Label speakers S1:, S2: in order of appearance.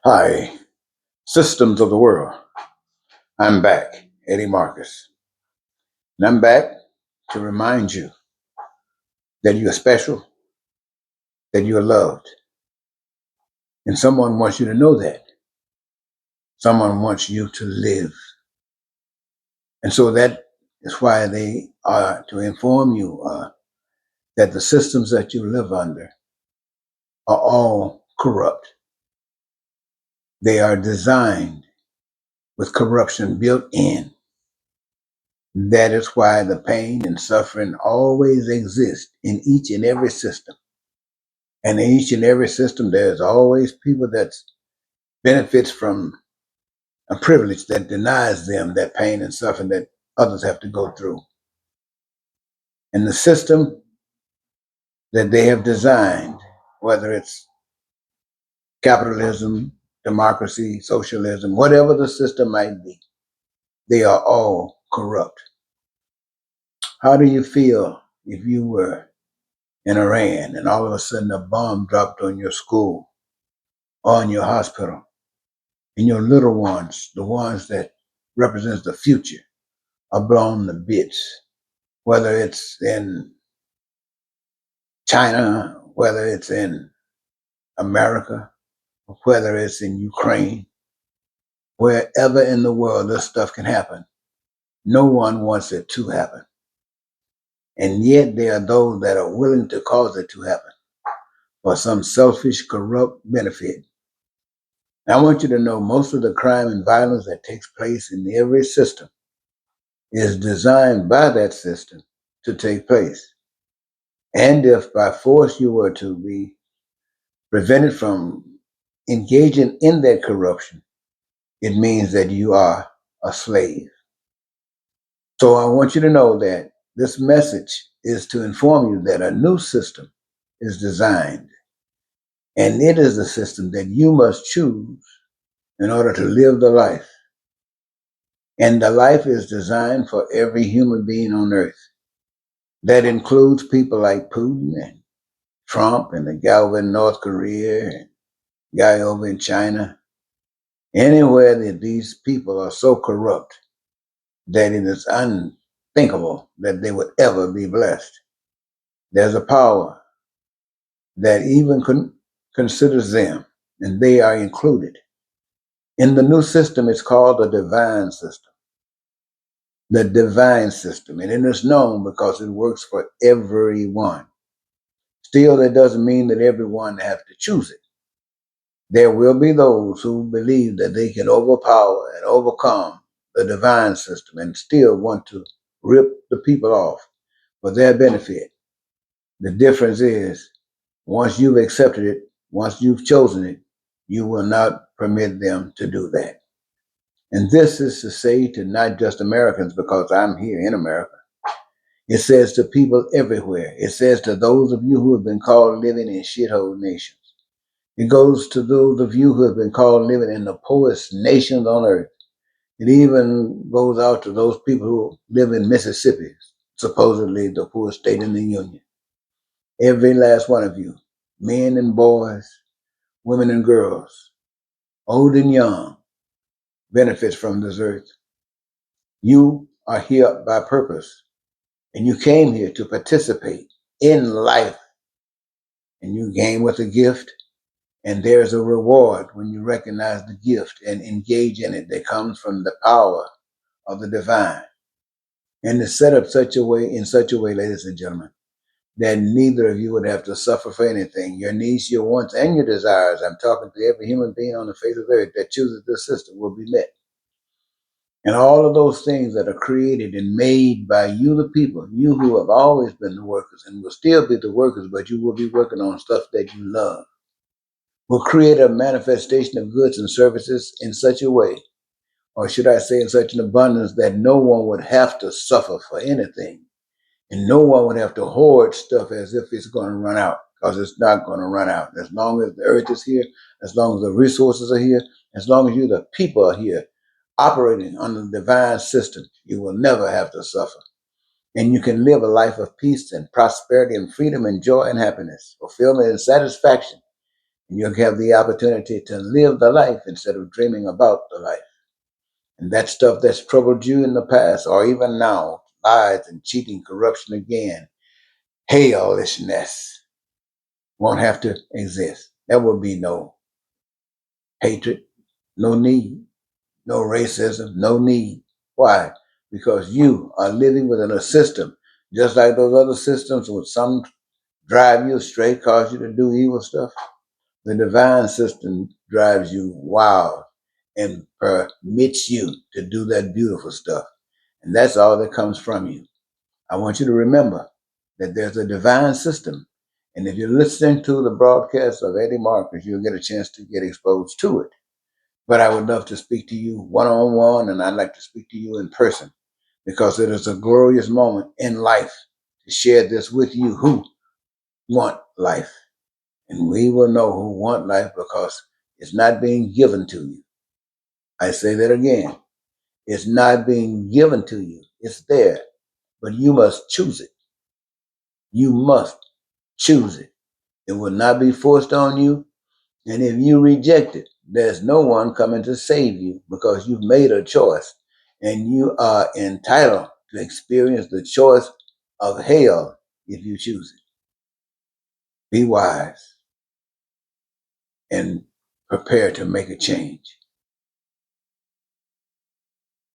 S1: Hi, systems of the world. I'm back, Eddie Marcus. And I'm back to remind you that you're special, that you're loved. And someone wants you to know that. Someone wants you to live. And so that is why they are to inform you that the systems that you live under are all corrupt. They are designed with corruption built in. That is why the pain and suffering always exist in each and every system. And in each and every system, there's always people that benefits from a privilege that denies them that pain and suffering that others have to go through. And the system that they have designed, whether it's capitalism, democracy, socialism, whatever the system might be, they are all corrupt. How do you feel if you were in Iran and all of a sudden a bomb dropped on your school or on your hospital and your little ones, the ones that represents the future, are blown to bits, whether it's in China, whether it's in America, whether it's in Ukraine, wherever in the world this stuff can happen. No one wants it to happen. And yet there are those that are willing to cause it to happen for some selfish, corrupt benefit. And I want you to know most of the crime and violence that takes place in every system is designed by that system to take place. And if by force you were to be prevented from engaging in that corruption, it means that you are a slave. So I want you to know that this message is to inform you that a new system is designed, and it is the system that you must choose in order to live the life. And the life is designed for every human being on earth. That includes people like Putin and Trump and the guy over in North Korea and guy over in China. Anywhere that these people are so corrupt that it is unthinkable that they would ever be blessed. There's a power that even considers them, and they are included. In the new system, it's called the divine system. The divine system, and it is known because it works for everyone. Still, that doesn't mean that everyone have to choose it. There will be those who believe that they can overpower and overcome the divine system and still want to rip the people off for their benefit. The difference is once you've accepted it, once you've chosen it, you will not permit them to do that. And this is to say to not just Americans, because I'm here in America. It says to people everywhere. It says to those of you who have been called living in shithole nations. It goes to those of you who have been called living in the poorest nations on earth. It even goes out to those people who live in Mississippi, supposedly the poorest state in the union. Every last one of you, men and boys, women and girls, old and young, benefits from this earth. You are here by purpose, and you came here to participate in life, and you came with a gift, and there's a reward when you recognize the gift and engage in it that comes from the power of the divine. And it's set up in such a way, ladies and gentlemen, that neither of you would have to suffer for anything. Your needs, your wants, and your desires, I'm talking to every human being on the face of the earth that chooses this system, will be met. And all of those things that are created and made by you, the people, you who have always been the workers and will still be the workers, but you will be working on stuff that you love, will create a manifestation of goods and services in such a way, or should I say in such an abundance, that no one would have to suffer for anything. And no one would have to hoard stuff as if it's going to run out, because it's not going to run out. As long as the earth is here, as long as the resources are here, as long as you, the people, are here, operating under the divine system, you will never have to suffer. And you can live a life of peace and prosperity and freedom and joy and happiness, fulfillment and satisfaction. And you'll have the opportunity to live the life instead of dreaming about the life. And that stuff that's troubled you in the past or even now, lies and cheating, corruption again, hellishness, won't have to exist. There will be no hatred, no need, no racism, no need. Why? Because you are living within a system, just like those other systems with some drive you astray, cause you to do evil stuff. The divine system drives you wild and permits you to do that beautiful stuff. And that's all that comes from you. I want you to remember that there's a divine system. And if you're listening to the broadcast of Eddie Marcus, you'll get a chance to get exposed to it. But I would love to speak to you one on one, and I'd like to speak to you in person because it is a glorious moment in life to share this with you who want life. And we will know who want life because it's not being given to you. I say that again. It's not being given to you. It's there, but you must choose it. You must choose it. It will not be forced on you. And if you reject it, there's no one coming to save you because you've made a choice and you are entitled to experience the choice of hell if you choose it. Be wise and prepare to make a change.